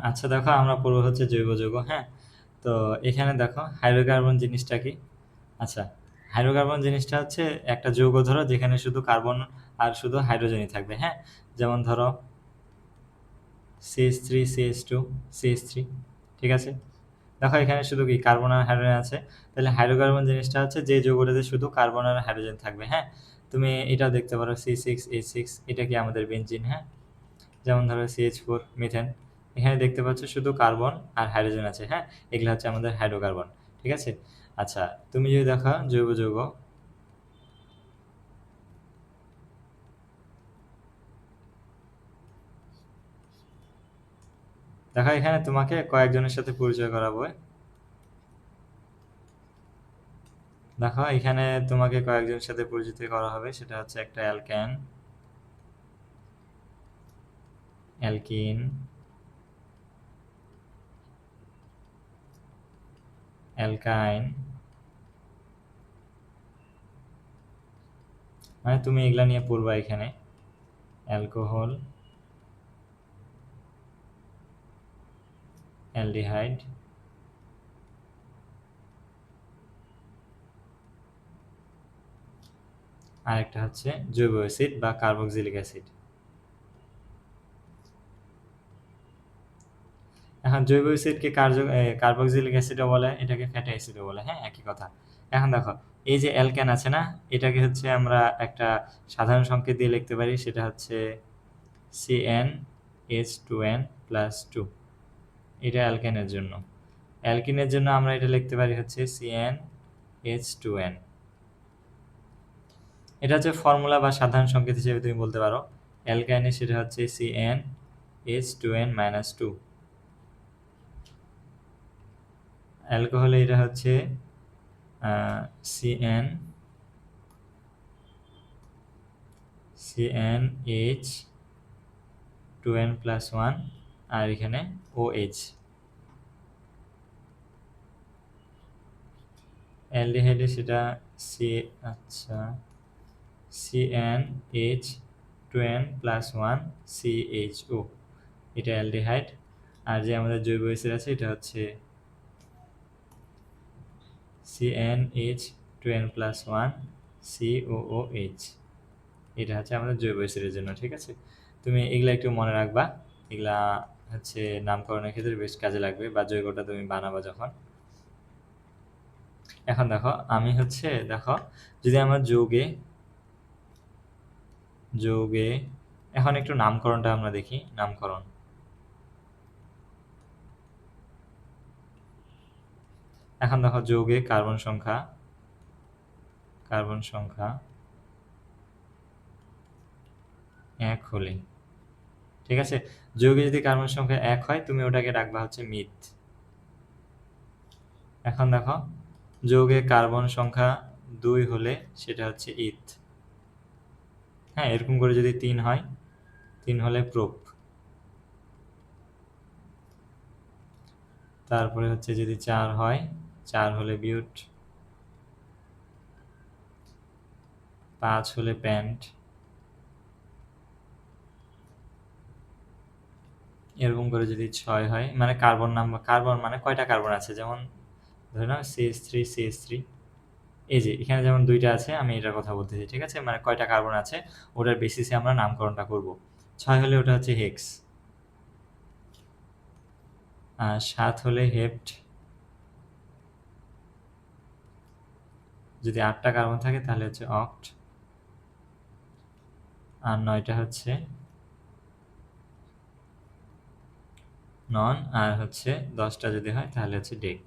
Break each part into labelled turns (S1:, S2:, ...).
S1: আচ্ছা দেখো আমরা পড়বো হচ্ছে জৈব যৌগ, হ্যাঁ? তো এখানে দেখো হাইড্রোকার্বন জিনিসটা কি? আচ্ছা, হাইড্রোকার্বন জিনিসটা হচ্ছে একটা যৌগ ধরো যেখানে শুধু কার্বন আর শুধু হাইড্রোজেনই থাকবে, হ্যাঁ? যেমন ধরো CH3 CH2 CH3, ঠিক আছে? দেখো এখানে শুধু কি কার্বন আর হাইড্রোজেন আছে। তাহলে হাইড্রোকার্বন জিনিসটা হচ্ছে যে যৌগটাতে শুধু কার্বন আর হাইড্রোজেন থাকবে, হ্যাঁ? তুমি এটাও দেখতে পারো C6H6, এটা কি আমাদের বেনজিন, হ্যাঁ? যেমন ধরো CH4 মিথেন, এখানে দেখতে পাচ্ছ শুধু কার্বন আর হাইড্রোজেন আছে, হ্যাঁ? এগুলো হচ্ছে আমাদের হাইড্রোকার্বন, ঠিক আছে? আচ্ছা, তুমি যদি দেখো জৈব যৌগ, দেখো এখানে তোমাকে কয়েকজনের সাথে পরিচয় করাবো। দেখো এখানে তোমাকে কয়েকজনের সাথে পরিচিত করা হবে, সেটা হচ্ছে একটা অ্যালকেন, অ্যালকিন, অ্যালকাইন, মানে তুমি এগুলা নিয়ে পড়বা এখানে। অ্যালকোহল, অ্যালডিহাইড, আর একটা হচ্ছে জৈব অ্যাসিড বা কার্বক্সিলিক অ্যাসিড। এখন জৈব অ্যাসিডকে কার্বক্সিলিক অ্যাসিডও বলে, এটাকে ফ্যাটি অ্যাসিডও বলে, হ্যাঁ, একই কথা। এখন দেখো এই যে অ্যালকেন আছে না, এটাকে হচ্ছে আমরা একটা সাধারণ সংকেত দিয়ে লিখতে পারি, সেটা হচ্ছে CnH2n+2। এটা অ্যালকেনের জন্য। অ্যালকিনের জন্য আমরা এটা লিখতে পারি হচ্ছে CnH2n। এটা হচ্ছে ফর্মুলা বা সাধারণ সংকেত হিসেবে তুমি বলতে পারো। অ্যালকাইনে সেটা হচ্ছে CnH2n-2। অ্যালকোহলে এটা হচ্ছে CnH2n+1, আর এখানে OH। অ্যালডিহাইডে সেটা সি আচ্ছা CnH2n+1 CHO, এটা অ্যালডিহাইড। আর যে আমাদের জৈব অ্যাসিড আছে এটা হচ্ছে CnH2n+1 COOH, এটা হচ্ছে আমাদের জৈব অ্যাসিডের জন্য, ঠিক আছে? তুমি এগুলা একটু মনে রাখবা, এগুলা হচ্ছে নামকরণের ক্ষেত্রে বেশ কাজে লাগবে, বা যৌগটা তুমি বানাবা যখন। এখন দেখো আমি হচ্ছে দেখো যদি আমার যৌগে যৌগে এখন একটু নামকরণটা আমরা দেখি, নামকরণ। এখন দেখো যৌগে কার্বন সংখ্যা 1 হলে, ঠিক আছে? যৌগে যদি কার্বন সংখ্যা 1 হয় তুমি ওটাকে রাখবা হচ্ছে মিথ। এখন দেখো যৌগে কার্বন সংখ্যা 2 হলে সেটা হচ্ছে ইথ, হ্যাঁ? এরকম করে যদি 3 হয়, 3 হলে প্রোপ। তারপরে হচ্ছে যদি 4 হয়, 4 হলে বিউট, 5 হলে প্যান্ট, এরকম করে যদি 6 হয়, মানে কার্বন নাম্বার, কার্বন মানে কয়টা কার্বন আছে, যেমন ধরে নাও CH3 এই যে এখানে যেমন 2টা আছে, আমি এটার কথা বলতেছি, ঠিক আছে? মানে কয়টা কার্বন আছে ওটার বেসিসে আমরা নামকরণটা করব। 6 হলে ওটা হচ্ছে হেক্স, আর 7 হলে হেপ্ট, যদি 8টা কার্বন থাকে তাহলে হচ্ছে অক্ট, আর 9টা হচ্ছে নন, আর হচ্ছে 10টা যদি হয় তাহলে হচ্ছে ডেক,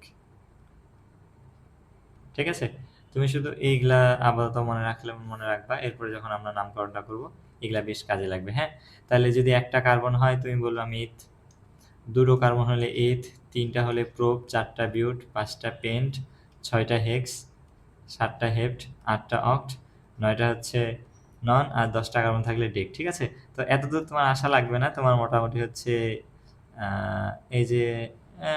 S1: ঠিক আছে? তুমি শুধু এইগুলা আপাতত মনে রাখবা, এরপরে যখন আমরা নামকরণটা করব এগুলা বেশ কাজে লাগবে, হ্যাঁ? তাহলে যদি একটা কার্বন হয় তুমি বলবা মিথ, 2টো কার্বন হলে এথ, 3টা হলে প্রোপ, 4টা বিউট, 5টা পেন্ট, 6টা হেক্স, 7টা হেপ্ট, 8টা অক্ট, 9টা হচ্ছে নন, আর 10টা কার্বন থাকলে ডেক, ঠিক আছে? তো এতদূর তোমার আশা লাগবে না, তোমার মোটামুটি হচ্ছে এই যে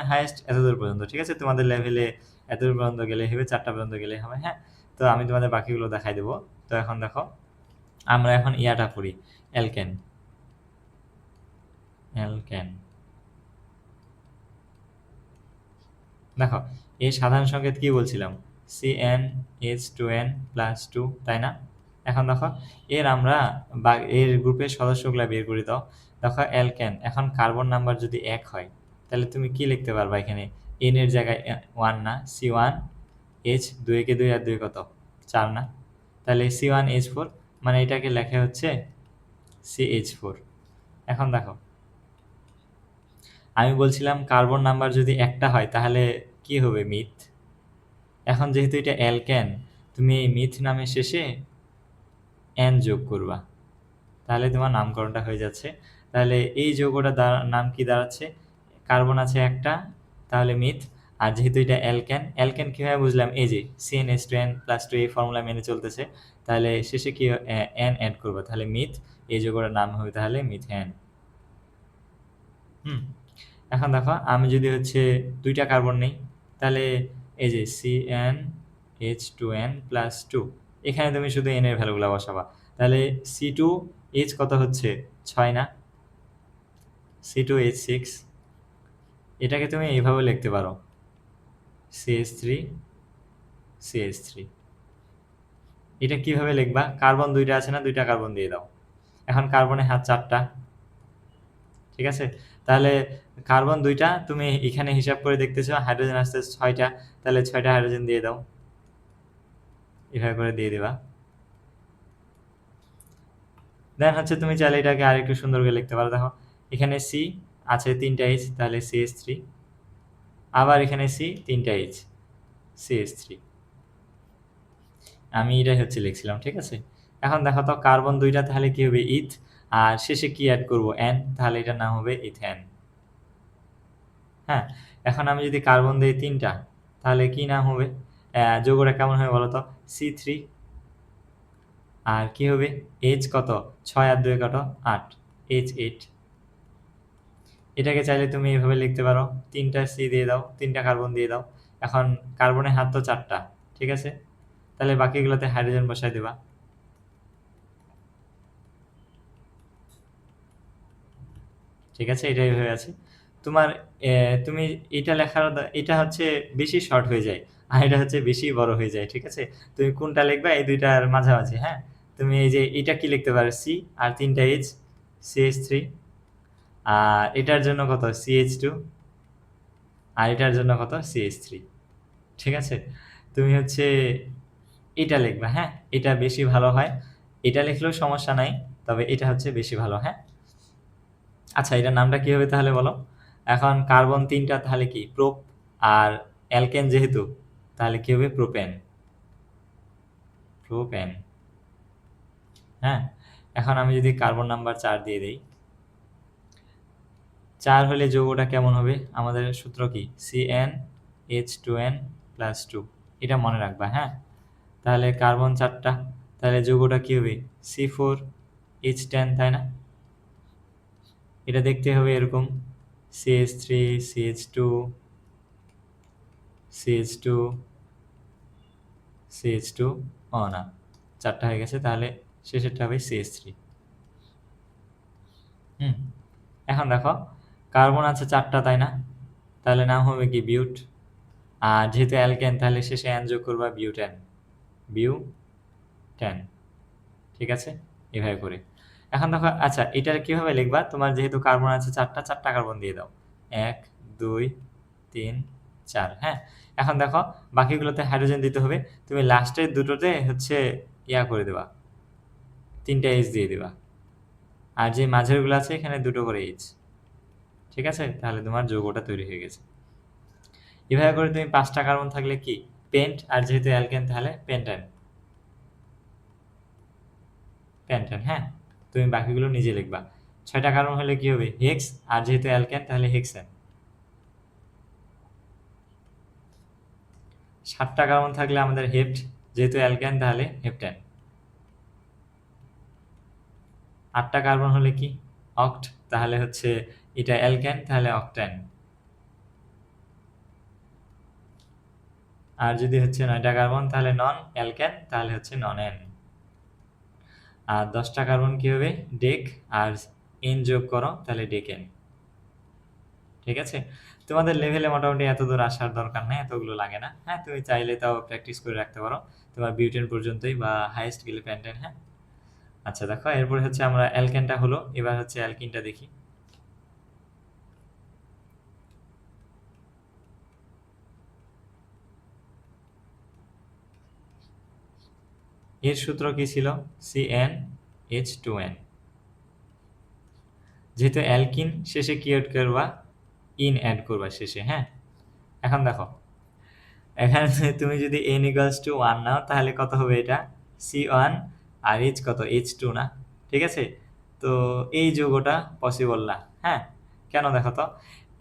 S1: হাইয়েস্ট এতদূর পর্যন্ত, ঠিক আছে? তোমাদের লেভেলে এতদূর পর্যন্ত গেলে হবে, 4টা পর্যন্ত গেলে হবে, হ্যাঁ? তো আমি তোমাদের বাকিগুলো দেখাই দেবো। তো এখন দেখো আমরা এখন ইয়াটা পড়ি, অ্যালকেন। অ্যালকেন দেখো এই সাধারণ সংকেত কি বলছিলাম, CnH2n+2, তাই না? এখন দেখো আমরা এর গ্রুপের সদস্যগুলা বের করে দাও। দেখো অ্যালকেন, এখন কার্বন নাম্বার যদি 1 হয় তাহলে তুমি কি লিখতে পারবা এখানে? n এর জায়গায় 1 না, C1, H 2 কে 2 আর 2 কত? 4 না? তাহলে C1H4 মানে এটাকে লেখা হচ্ছে CH4। এখন দেখো আমি বলছিলাম কার্বন নাম্বার যদি একটা হয় তাহলে কি হবে? মিথ। এখন যেহেতু এটা অ্যালকেন, তুমি এই মিথ নামের শেষে n যোগ করবা, তাহলে তোমার নামকরণটা হয়ে যাচ্ছে। তাহলে এই যৌগটা নাম কি দাঁড়াচ্ছে? কার্বন আছে একটা, তাহলে মিথ। আর যেহেতু এটা অ্যালকেন, অ্যালকেন কীভাবে বুঝলাম? এই যে CnH2n+2 এই ফর্মুলা মেনে চলতেছে, তাহলে শেষে কি n অ্যাড করবো, তাহলে মিথ। এই যৌগটার নাম হবে তাহলে মিথেন। হুম, এখন দেখো আমি যদি হচ্ছে 2টা কার্বন নেই, তাহলে এই যে CnH2n+2, এখানে তুমি শুধু n এর ভ্যালুগুলো বসাবা। তাহলে C2H কত হচ্ছে? 6 না? C2H6, এটাকে তুমি এইভাবে লিখতে পারো, CH3CH3। এটা কিভাবে লিখবা? কার্বন 2টা আছে না, 2টা কার্বন দিয়ে দাও। এখন কার্বনের হাত 4টা, ঠিক আছে? তাহলে কার্বন 2টা, তুমি এখানে হিসাব করে দেখতেছো হাইড্রোজেন আসছে 6টা, তাহলে 6টা হাইড্রোজেন দিয়ে দাও, এভাবে করে দিয়ে দিবা। দেন হচ্ছে তুমি চাইলে এটাকে আরেকটু সুন্দর করে লিখতে পারো। দেখো এখানে সি আছে 3টা এইচ, তাহলে CH3, আবার এখানে সি 3টা এইচ, CH3। আমি এটাই হচ্ছে লিখছিলাম, ঠিক আছে? এখন দেখো তো কার্বন 2টা তাহলে কি হবে? ইথ। আর শেষে কি অ্যাড করব? এন, তাহলে এটার নাম হবে ইথেন। হ্যাঁ, এখন আমি যদি কার্বন দিই 3টা, তাহলে কি নাম হবে? যৌগটা কেমন হবে বলো তো? C3। আর কি হবে? এইচ কত? 6 আর 2 কত? 8, H8। এটাকে চাইলে তুমি এভাবে লিখতে পারো, 3টা সি দিয়ে দাও, 3টা কার্বন দিয়ে দাও। এখন কার্বনের হাত তো 4টা, ঠিক আছে? তাহলে বাকিগুলোতে হাইড্রোজেন বসাই দেবা। ঠিক আছে, এটাই হয়ে আছে তোমার। তুমি এটা লেখার এটা হচ্ছে বেশি শর্ট হয়ে যায়, আর এটা হচ্ছে বেশি বড় হয়ে যায়, ঠিক আছে? তুমি কোনটা লিখবা এই দুইটার মাঝামাঝি। হ্যাঁ, তুমি এই যে এটা কি লিখতে পারো? সি আর 3টা এইচ, CH3। আর এটার জন্য কত? CH2। আর এটার জন্য কত? CH3। ঠিক আছে, তুমি হচ্ছে এটা লিখবা। হ্যাঁ, এটা বেশি ভালো হয়। এটা লিখলেও সমস্যা নাই, তবে এটা হচ্ছে বেশি ভালো। হ্যাঁ, আচ্ছা এটার নামটা কি হবে তাহলে বলো? এখন কার্বন 3টা তাহলে কি? প্রোপ। আর অ্যালকেন যেহেতু, তাহলে কি হবে? প্রোপেন। প্রোপেন। হ্যাঁ, এখন আমি যদি কার্বন নাম্বার 4 দিয়ে দিই, 4 হলে যৌগটা কেমন হবে? আমাদের সূত্র কি? CnH2n+2, এটা মনে রাখবা। হ্যাঁ, তাহলে কার্বন 4টা, তাহলে যৌগটা কি হবে? C4H10, তাই না? এটা দেখতে হবে এরকম, CH3, CH2, CH2, CH2, ও না, 4টা হয়ে গেছে, তাহলে শেষেরটা হবে CH3। হুম, এখন দেখো কার্বন আছে 4টা, তাই না? তাহলে নাম হবে কি? বিউট। আর যেহেতু অ্যালকেন, তাহলে শেষে অ্যান যোগ করবা, বিউটেন। বিউটেন, ঠিক আছে? এভাবে করে। এখন দেখো আচ্ছা এটার কিভাবে লিখবা? তোমার যেহেতু কার্বন আছে 4টা, 4টা কার্বন দিয়ে দাও, 1 2 3 4। হ্যাঁ, এখন দেখো বাকিগুলোতে হাইড্রোজেন দিতে হবে, তুমি লাস্টের দুটোতে হচ্ছে ইয়া করে দেবা, 3টা এইচ দিয়ে দিবা। আর যে মাঝেরগুলো আছে এখানে 2টো করে এইচ, ঠিক আছে? তাহলে তোমার যৌগটা তৈরি হয়ে গেছে। এভাবে করে তুমি 5টা কার্বন থাকলে কি? পেন্ট। আর যেহেতু অ্যালকেন, তাহলে পেন্টেন। পেন্টেন। হ্যাঁ, তুমি বাকিগুলো নিজে লিখবা। 6টা কার্বন হলে কি হবে? হেক্স। আর যেহেতু অ্যালকেন, তাহলে হেক্সেন। 7টা কার্বন থাকলে আমাদের হেপ্ট, যেহেতু অ্যালকেন তাহলে হেপ্টেন। 8টা কার্বন হলে কি? অক্ট, তাহলে হচ্ছে এটা অ্যালকেন, তাহলে অক্টেন। আর যদি হচ্ছে 9টা কার্বন, তাহলে নন অ্যালকেন, তাহলে হচ্ছে নন এন। আর 10টা কার্বন কি হবে? ডেক। আর এন যোগ করো, তাহলে ডেকেন। ঠিক আছে? তোমাদের লেভেলে মোটামুটি এতদূর আসার দরকার নেই, এতগুলো লাগে না। হ্যাঁ, তুমি চাইলে তাও প্র্যাকটিস করে রাখতে পারো। তোমার বিউটেন পর্যন্তই বা হাইয়েস্ট গেলে পেন্টেন, হ্যাঁ? আচ্ছা দেখো, এরপরে হচ্ছে আমরা অ্যালকেনটা হলো, এবার হচ্ছে অ্যালকিনটা দেখি। এর সূত্র কি ছিল? CnH2n। যেহেতু অ্যালকিন শেষে কি অ্যাড করবা? ইন অ্যাড করবা শেষে, হ্যাঁ? এখন দেখো, এখানে তুমি যদি n=1 নাও তাহলে কত হবে এটা? C1 আর H কত? H2 না? ঠিক আছে? তো এই যৌগটা পসিবল না, হ্যাঁ? কেন দেখো তো?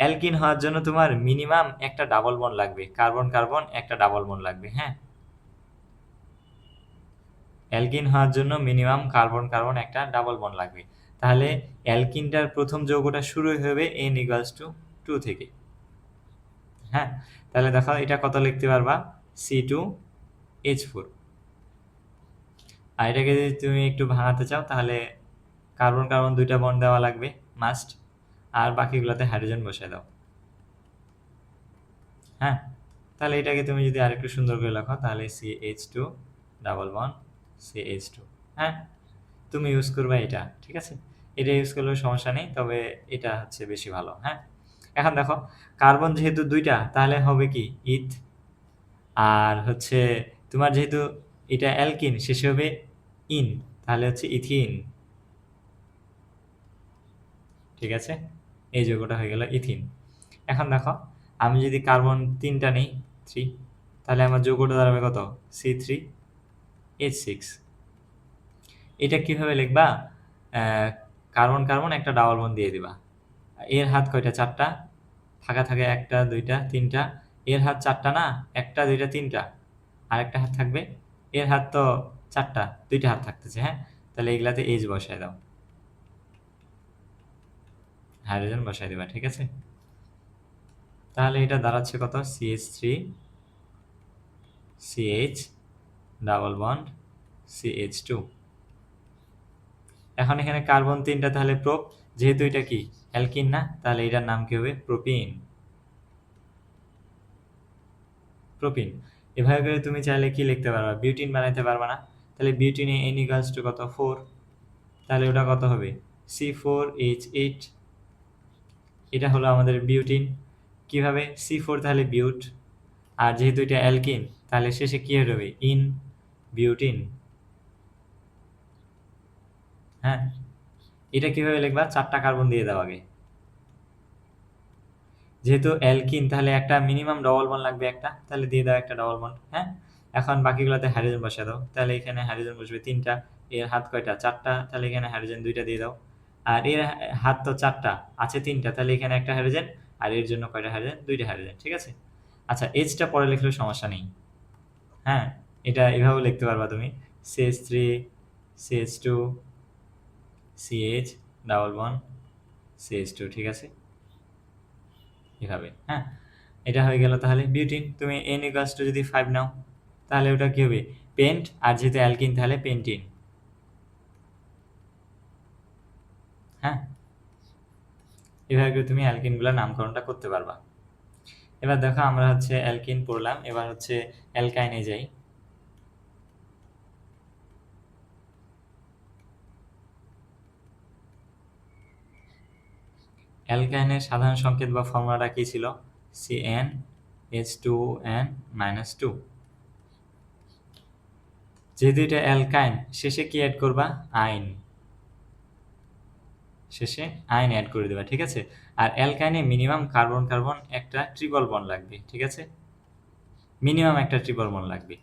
S1: অ্যালকিন হওয়ার জন্য তোমার মিনিমাম একটা ডাবল বন্ড লাগবে, কার্বন কার্বন একটা ডাবল বন্ড লাগবে, হ্যাঁ? অ্যালকিন হওয়ার জন্য মিনিমাম কার্বন কার্বন একটা ডাবল বন্ড লাগবে। তাহলে অ্যালকিনটার প্রথম যৌগটা শুরু হবে n=2 থেকে, হ্যাঁ? তাহলে দেখো এটা কত লিখতে পারবা? C2H4। আর এটাকে যদি তুমি একটু ভাঙাতে চাও তাহলে কার্বন কার্বন দুইটা বন্ড দেওয়া লাগবে, মাস্ট। আর বাকিগুলোতে হাইড্রোজেন বসায় দাও, হ্যাঁ? তাহলে এটাকে তুমি যদি আরেকটু সুন্দর করে লেখো তাহলে CH2 ডাবল বন্ড CH2, হ্যাঁ? তুমি ইউজ করবে এটা, ঠিক আছে? এটা ইউজ করলেও সমস্যা নেই, তবে এটা হচ্ছে বেশি ভালো, হ্যাঁ? এখন দেখো, কার্বন যেহেতু দুইটা তাহলে হবে কি? ইথ। আর হচ্ছে তোমার যেহেতু এটা অ্যালকিন শেষে হবে ইন, তাহলে হচ্ছে ইথিন, ঠিক আছে? এই যৌগটা হয়ে গেল ইথিন। এখন দেখো, আমি যদি কার্বন 3টা নিই, 3, তাহলে আমার যৌগটা দাঁড়াবে কত? C3H6। এটা কিভাবে লিখবা? কার্বন কার্বন একটা ডাবল বন্ড দিয়ে দিবা। এর হাত কয়টা? 4টা। ফাঁকা থাকে 1টা 2টা 3টা। এর হাত 4টা না? 1টা 2টা 3টা। আর একটা হাত থাকবে। এর হাত তো 4টা, 2টা হাত থাকতেছে, হ্যাঁ? তাহলে এগুলাতে এইচ বসায় দাও, হাইড্রোজেন বসায় দিবা, ঠিক আছে? তাহলে এটা দাঁড়াচ্ছে কত? CH3CH double bond CH2। এখন এখানে কার্বন 3টা, তাহলে প্রোপ। যেহেতু এটা কি অ্যালকিন না, তাহলে এটার নাম কি হবে? প্রোপিন। প্রোপিন। এভাবে করে তুমি চাইলে কি লিখতে পারবা? বিউটিন বানাইতে পারবা না? তাহলে বিউটিনে n=2 কত? 4। তাহলে ওটা কত হবে? C4H8। এটা হলো আমাদের বিউটিন। কিভাবে? C4 তাহলে বিউট, আর যেহেতু এটা অ্যালকিন তাহলে শেষে কি হবে? ইন, বিউটিন, হ্যাঁ? এটা কিভাবে লিখবা? 4টা কার্বন দিয়ে দাও আগে। যেহেতু অ্যালকিন তাহলে একটা মিনিমাম ডবল বন্ড লাগবে একটা, তাহলে দিয়ে দাও একটা ডবল বন্ড, হ্যাঁ? এখন বাকিগুলোতে হাইড্রোজেন বসিয়ে দাও, তাহলে এখানে হাইড্রোজেন বসবে 3টা। এর হাত কয়টা? 4টা, তাহলে এখানে হাইড্রোজেন 2টা দিয়ে দাও। আর এর হাত তো 4টা, আছে 3টা, তাহলে এখানে একটা হাইড্রোজেন। আর এর জন্য কয়টা হাইড্রোজেন? 2টা হাইড্রোজেন, ঠিক আছে? আচ্ছা, এইচটা পরে লিখলেও সমস্যা নেই, হ্যাঁ? এটা এভাবেও লিখতে পারবা তুমি, CH3CH2CH ডাবল বন্ড CH2, ঠিক আছে? এভাবে, হ্যাঁ? এটা হয়ে গেল তাহলে বিউটিন। তুমি n=2 যদি 5 নাও তাহলে ওটা কি হবে? পেন্ট। আর যেহেতু অ্যালকিন তাহলে পেন্টিন, হ্যাঁ? এভাবে করে তুমি অ্যালকিনগুলোর নামকরণটা করতে পারবা। এবার দেখো, আমরা হচ্ছে অ্যালকিন পড়লাম, এবার হচ্ছে অ্যালকাইনে যাই। অ্যালকাইনের সাধারণ সংকেত বা ফর্মুলাটা কি ছিল? CnH2n-2। যেহেতু এটা অ্যালকাইন, শেষে কি অ্যাড করবা? আইন। শেষে আইন অ্যাড করে দেবা, ঠিক আছে? আর অ্যালকাইনে মিনিমাম কার্বন কার্বন একটা ট্রিপল বন্ড লাগবে, ঠিক আছে? মিনিমাম একটা ট্রিপল বন্ড লাগবে।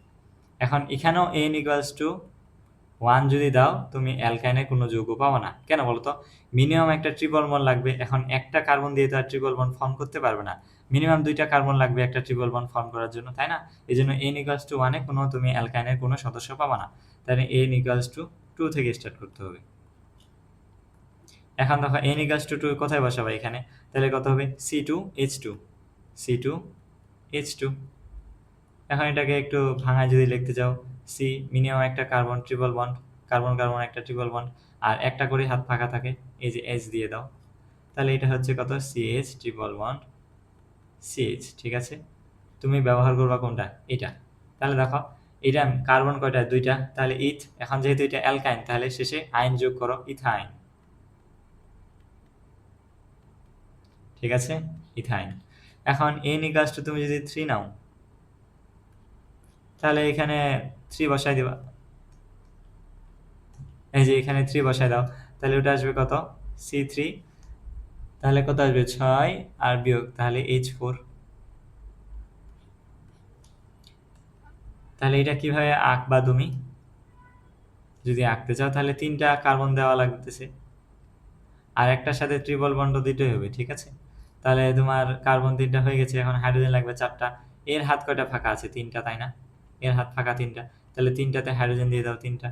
S1: এখন এখানেও n=1 যদি দাও, তুমি অ্যালকাইনে কোনো যৌগ পাবো না। কেন বলতো? মিনিমাম একটা ট্রিপল বন্ড লাগবে। এখন একটা কার্বন দিয়ে তো আর ট্রিপল বন্ড ফর্ম করতে পারবে না। মিনিমাম 2টা কার্বন লাগবে একটা ট্রিপল বন্ড ফর্ম করার জন্য, তাই না? এই জন্য n=1 এ কোনো তুমি অ্যালকাইনের কোনো সদস্য পাবা না। তাহলে n=2 থেকে স্টার্ট করতে হবে। এখন দেখো, n=2 কোথায় বসাবো এখানে? তাহলে কত হবে? C2H2, C2H2। এখন এটাকে একটু ভাঙায় যদি লিখতে চাও, সি মিনিমাম একটা carbon triple bond, carbon carbon একটা ট্রিপল বন্ড, আর একটা করে হাত ফাঁকা থাকে, এই যে এইচ দিয়ে দাও। তাহলে এটা হচ্ছে কত CH ট্রিপল বন্ড CH, ঠিক আছে। তুমি ব্যবহার করবা কোনটা, এটা। তাহলে দেখো এটা কার্বন কয়টা, দুইটা, তাহলে ইথ। এখন যেহেতু এটা অ্যালকাইন, তাহলে শেষে আইন যোগ করো, ইথাইন, ঠিক আছে, ইথাইন। এখন n ইকুয়ালস টু তুমি যদি 3 নাও, তাহলে এখানে 3 বসাই দিবা, এই যে এখানে 3 বসাই দাও, তাহলে ওটা আসবে কত, C3, তাহলে কত আসবে 6 আর বিয়োগ, তাহলে H4। তাহলে এটা কিভাবে আঁকবা তুমি, যদি আঁকতে চাও তাহলে 3টা কার্বন দেওয়া লাগতেছে, আর একটার সাথে ট্রিপল বন্ড দিতেই হবে, ঠিক আছে। তাহলে তোমার কার্বন 3টা হয়ে গেছে, এখন হাইড্রোজেন লাগবে 4টা। এর হাত কয়টা ফাঁকা আছে, 3টা, তাই না? এর হাত ফাঁকা 3টা, তাহলে 3টাতে হাইড্রোজেন দিয়ে দাও 3টা।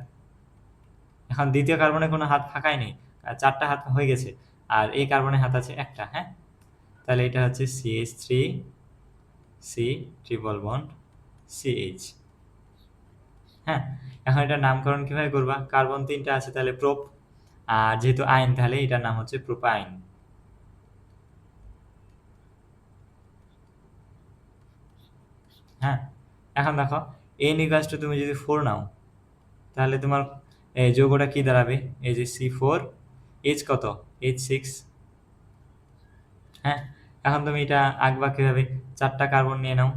S1: এখন দ্বিতীয় কার্বনে কোনো হাত ফাঁকাই নেই, 4টা হাত হয়ে গেছে, আর এই কার্বনের হাত আছে একটা, হ্যাঁ। তাহলে এটা হচ্ছে CH3 C triple bond CH, হ্যাঁ। এখন এটার নামকরণ কিভাবে করবা, কার্বন 3টা আছে তাহলে প্রোপ, আর যেহেতু আইন তাহলে এটার নাম হচ্ছে প্রোপাইন, হ্যাঁ। এখন দেখো n ইকুয়ালস টু তুমি যদি 4 নাও, তাহলে তোমার এই যৌগটা কি দাঁড়াবে, এই যে C4, H কত, H6, হ্যাঁ। এখন তুমি এটা আঁকবা কিভাবে, 4টা কার্বন নিয়ে নাও,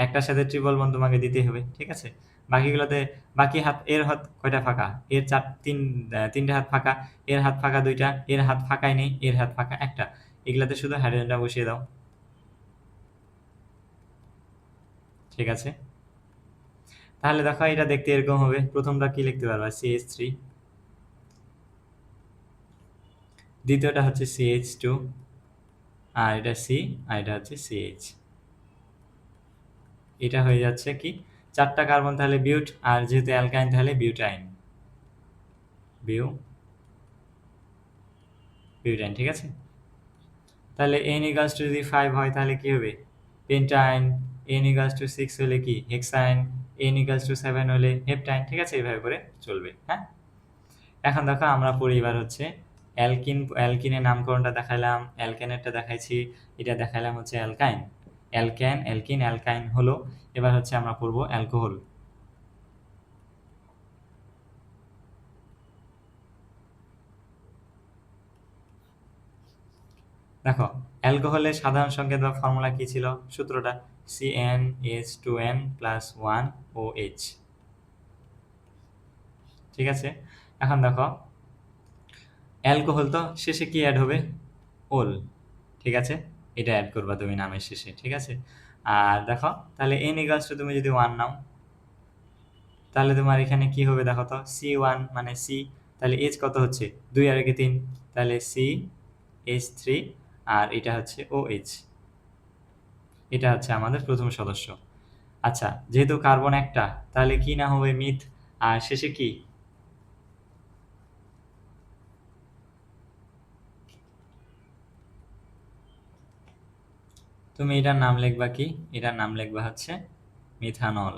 S1: একটার সাথে ট্রিপল বন্ড তোমাকে দিতে হবে, ঠিক আছে। বাকিগুলোতে, বাকি হাত, এর হাত কয়টা ফাঁকা, এর 3টে হাত ফাঁকা, এর হাত ফাঁকা 2টা, এর হাত ফাঁকাই নেই, এর হাত ফাঁকা একটা, এগুলাতে শুধু হাইড্রোজেনটা বসিয়ে দাও, ঠিক আছে। তাহলে দেখো এটা দেখতে এরকম হবে, প্রথমটা কি লিখতে পারবা, CH3, দ্বিতীয়টা হচ্ছে CH2, আর এটা C, আর এটা হচ্ছে CH। এটা হয়ে যাচ্ছে কি, 4টা কার্বন তাহলে বিউট, আর যেহেতু অ্যালকাইন তাহলে বিউটাইন, বিউটাইন, ঠিক আছে। তাহলে n ইকুয়ালস টু যদি 5 হয় তাহলে কি হবে, পেন্টাইন। n ইকুয়ালস টু 6 হলে কি, হেক্সাইন। n ইকুয়ালস টু 7 হলে হেপটাইন, ঠিক আছে, এইভাবে করে চলবে, হ্যাঁ। এখন দেখো আমরা পড়ি এবার হচ্ছে অ্যালকিন। অ্যালকিনের নামকরণটা দেখাইলাম, অ্যালকেনেরটা দেখাইছি, এটা দেখাইলাম হচ্ছে অ্যালকাইন। অ্যালকেন, অ্যালকিন, অ্যালকাইন হলো। এবার হচ্ছে আমরা পড়বো অ্যালকোহল। দেখো অ্যালকোহলের সাধারণ সংকেত বা ফর্মুলা কি ছিল, সূত্রটা CnH2n প্লাস 1OH, ঠিক আছে। এখন দেখো অ্যালকোহল তো শেষে কি অ্যাড হবে, ওল, ঠিক আছে, এটা অ্যাড করবা তুমি নামের শেষে, ঠিক আছে। আর দেখো তাহলে n ইকুয়ালস টু তুমি যদি 1 নাও, তাহলে তোমার এখানে কি হবে দেখো তো, C1 মানে C, তাহলে H কত হচ্ছে, 2 আর 3, তাহলে CH3, আর এটা হচ্ছে OH, এটা হচ্ছে আমাদের প্রথম সদস্য। আচ্ছা, যেহেতু কার্বন একটা, তাহলে কি না হবে, মিথ, আর শেষে কি, তুমি এটার নাম লিখবা কি, এটার নাম লিখবা হচ্ছে মিথানল,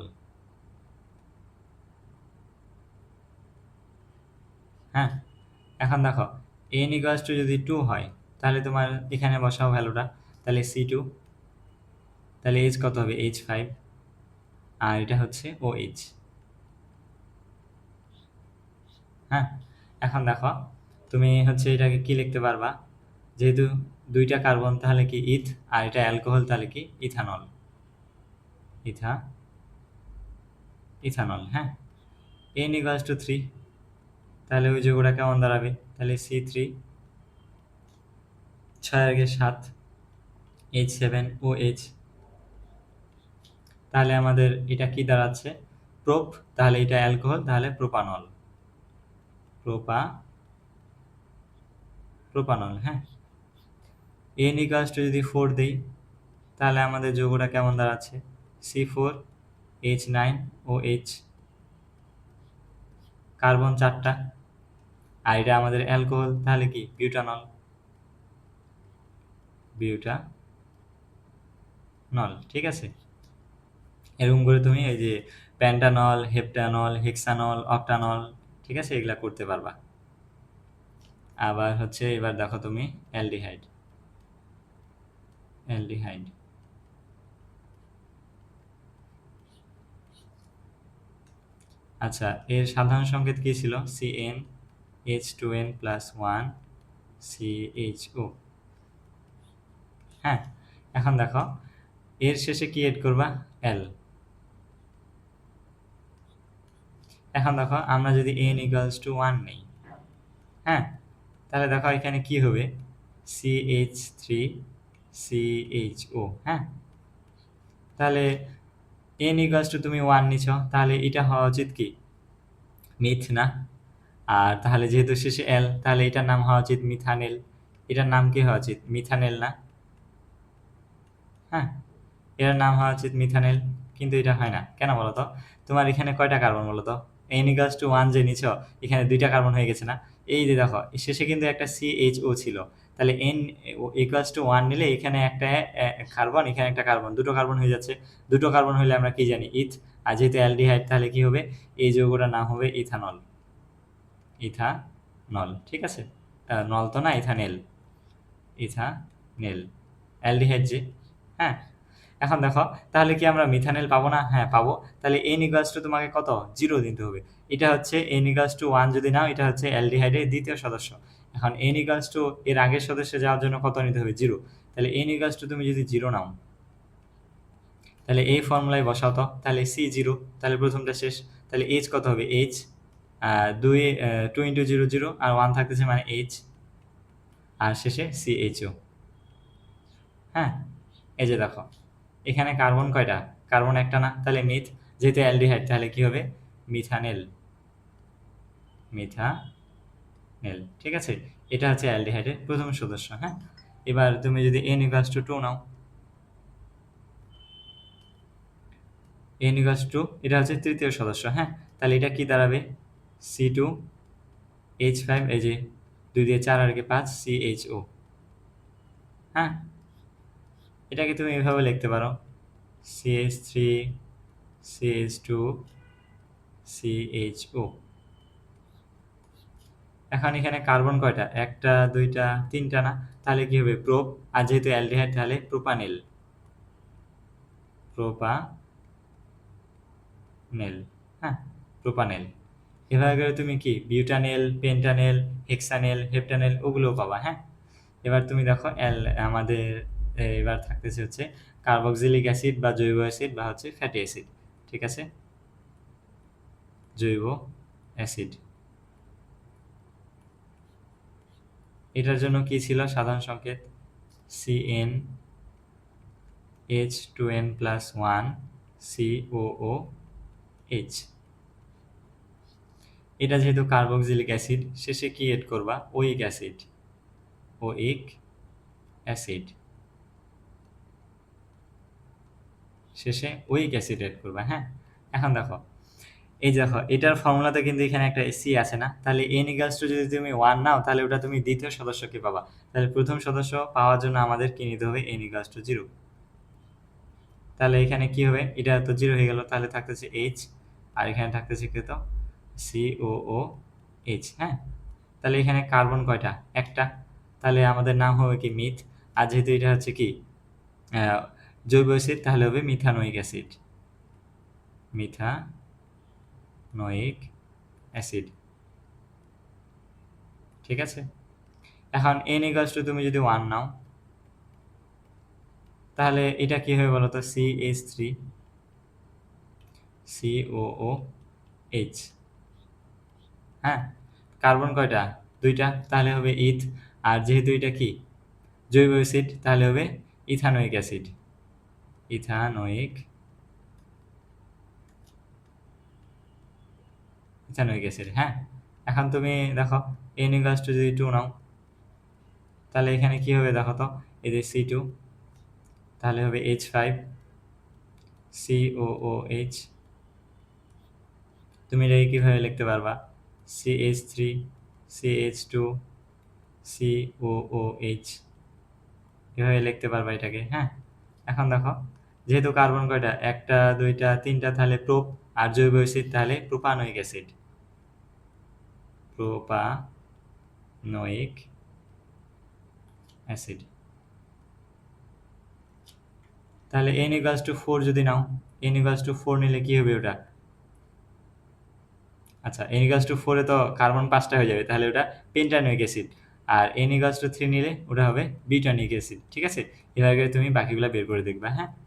S1: হ্যাঁ। এখন দেখো n ইকুয়ালস টু যদি 2 হয়, তাহলে তোমার এখানে বসাও ভ্যালুটা, তাহলে C2, তাহলে H কত হবে, H5, আর এটা হচ্ছে OH, হ্যাঁ। এখন দেখো তুমি হচ্ছে এটাকে কি লিখতে পারবা, যেহেতু 2টা কার্বন তাহলে কি ইথ, আর এটা অ্যালকোহল তাহলে কি ইথানল, ইথা ইথানল, হ্যাঁ। n ইকুয়ালস টু 3, তাহলে ওই যৌগটা কেমন দাঁড়াবে, তাহলে C3, 6 আর 7, H7OH, তাহলে আমাদের এটা কি দাঁড়াচ্ছে, প্রোপ, তাহলে এটা অ্যালকোহল, তাহলে প্রোপানল, প্রোপানল, হ্যাঁ। n ইকুয়ালস টু যদি 4 দেই, তাহলে আমাদের যৌগটা কেমন দাঁড়াচ্ছে, C4H9OH, কার্বন 4টা, আর এটা আমাদের অ্যালকোহল, তাহলে কি বিউটানল, ঠিক আছে। এরকম করে তুমি এই যে প্যান্টানল, হেপটানল, হেক্সানল, অক্টানল, ঠিক আছে, এগুলা করতে পারবা। আবার হচ্ছে এবার দেখো তুমি অ্যালডিহাইড। অ্যালডিহাইড আচ্ছা, এর সাধারণ সংকেত কি ছিল? CN H2N plus 1 CHO। হ্যাঁ, এখন দেখো এর শেষে কি এড করবা? L। এখন দেখো আমরা যদি n ইকুয়ালস টু 1 নেই, হ্যাঁ, তাহলে দেখো এখানে কি হবে? CH3CHO। হ্যাঁ, তাহলে n ইকুয়ালস টু তুমি 1 নিছ, তাহলে এটা হওয়া উচিত কি? মিথ না? আর তাহলে যেহেতু শেষে L, তাহলে এটার নাম হওয়া উচিত মিথানেল। এটার নাম কি হওয়া উচিত? মিথানেল না? হ্যাঁ, এটার নাম হওয়া উচিত মিথানেল, কিন্তু এটা হয় না কেন বলো তো? তোমার এখানে কয়টা কার্বন বলো তো? n ইকুয়ালস টু 1 যে নিছ, এখানে 2টা কার্বন হয়ে গেছে না? এই যে দেখো শেষে কিন্তু একটা CHO ছিল, তাহলে n ইকুয়ালস টু 1 নিলে এখানে একটা কার্বন, এখানে একটা কার্বন, দুটো কার্বন হয়ে যাচ্ছে। দুটো কার্বন হলে আমরা কি জানি? ইথ। আর যেহেতু অ্যালডিহাইড, তাহলে কি হবে? এই যৌগটার নাম হবে ইথানল। ইথানল, ঠিক আছে? নল তো না, ইথানেল। ইথানেল অ্যালডিহাইড যে। হ্যাঁ, এখন দেখো তাহলে কি আমরা মিথানেল পাবো না? হ্যাঁ পাবো। তাহলে n ইকুয়ালস টু তোমাকে কত? 0 দিতে হবে। এটা হচ্ছে n ইকুয়ালস টু 1 যদি নাও, এটা হচ্ছে অ্যালডিহাইডের দ্বিতীয় সদস্য। এখন n ইকুয়ালস টু এর আগের সদস্যে যাওয়ার জন্য কত নিতে হবে? 0। তাহলে n ইকুয়ালস টু তুমি যদি 0 নাও, তাহলে এই ফর্মুলায় বসাও তো, তাহলে C0, তাহলে প্রথমটা শেষ। তাহলে H কত হবে? H 2 ইন্টু 0 0, আর 1 থাকতেছে মানে H, আর শেষে CHO। হ্যাঁ, এই যে দেখো এখানে কার্বন কয়টা? কার্বন একটা না, তাহলে মিথ। যেহেতু অ্যালডিহাইড, তাহলে কি হবে? মিথানেল। মিথানেল, ঠিক আছে? এটা হচ্ছে অ্যালডিহাইডের প্রথম সদস্য। হ্যাঁ, এবার তুমি যদি n equals to 2 now, n equals to, এটা হচ্ছে তৃতীয় সদস্য। হ্যাঁ, তাহলে এটা কি দাঁড়াবে? C2H5, এই যে 2 দিয়ে 4 আর 5 CHO। হ্যাঁ, এটাকে তুমি এভাবে লিখতে পারো, CH3 CH2 CHO। এখন এখানে কার্বন কয়টা? একটা, দুইটা, তিনটা না? তাহলে কি হবে? প্রোপ। আর যেহেতু অ্যালডিহাইড, তাহলে প্রোপানেল। প্রোপানেল, হ্যাঁ, প্রোপানেল। এভাবে করে তুমি কি বিউটানেল, পেন্টানেল, হেক্সানেল, হেপ্টানেল ওগুলোও পাবা। হ্যাঁ, এবার তুমি দেখো আমাদের এবার থাকতেছে হচ্ছে কার্বক্সিলিক অ্যাসিড বা জৈব অ্যাসিড বা হচ্ছে ফ্যাটি অ্যাসিড। ঠিক আছে, জৈব অ্যাসিড। এটার জন্য কি ছিল সাধারণ সংকেত? CN H2N plus 1 COOH। এটা যেহেতু কার্বক্সিলিক অ্যাসিড, শেষে কি এড করবা? ওইক অ্যাসিড। ওইক অ্যাসিড, শেষে ওইক অ্যাসিড এড করবা। হ্যাঁ, এখন দেখো এই দেখো এটার ফর্মুলাতে কিন্তু এখানে একটা সি আছে না? তাহলে n ইকুয়ালস টু যদি তুমি 1 নাও, তাহলে ওটা তুমি দ্বিতীয় সদস্যকে পাবা। তাহলে প্রথম সদস্য পাওয়ার জন্য আমাদের কি নিতে হবে? n equals to 0। তাহলে এখানে কি হবে? এটা তো 0 হয়ে গেল, তাহলে থাকতেছে H, আর এখানে থাকতেছে কত? COOH। হ্যাঁ, তাহলে এখানে কার্বন কয়টা? একটা, তাহলে আমাদের নাম হবে কি? মিথ। আর যেহেতু এটা হচ্ছে কি জৈব অ্যাসিড, তাহলে হবে মিথানোইক অ্যাসিড। মিথানোইক অ্যাসিড, ঠিক আছে? এখন n ইকুয়ালস টু তুমি যদি 1 নাও, তাহলে এটা কি হবে বলো তো? CH3 COOH। হ্যাঁ, কার্বন কয়টা? দুইটা, তাহলে হবে ইথ। আর যেহেতু এটা কি জৈব অ্যাসিড, তাহলে হবে ethanoic acid. Ethanoic ethanoic acid. হ্যাঁ, এখন তুমি দেখো n ইকুয়ালস টু যদি 2 নাও, তাহলে এখানে কি হবে দেখো তো? এই যে C2, তাহলে হবে H5 COOH। তুমি এটাকে কিভাবে লিখতে পারবা? CH3 CH2 COOH, এভাবে লিখতে পারবা এটাকে। হ্যাঁ, এখন দেখো যেহেতু কার্বন কয়টা? একটা, দুইটা, তিনটা, তাহলে প্রোপ। আর জৈব অ্যাসিড, তাহলে propanoic acid. Propanoic noic acid. তাহলে n=4 যদি নাও, n=4 নিলে কি হবে ওটা? আচ্ছা, n=4 এ তো কার্বন 5টা হয়ে যাবে, তাহলে ওটা পেন্টানোয়িক অ্যাসিড। আর n=3 নিলে ওটা হবে বিউটানোয়িক অ্যাসিড। ঠিক আছে, এভাবে তুমি বাকিগুলো বের করে দেখবা। হ্যাঁ।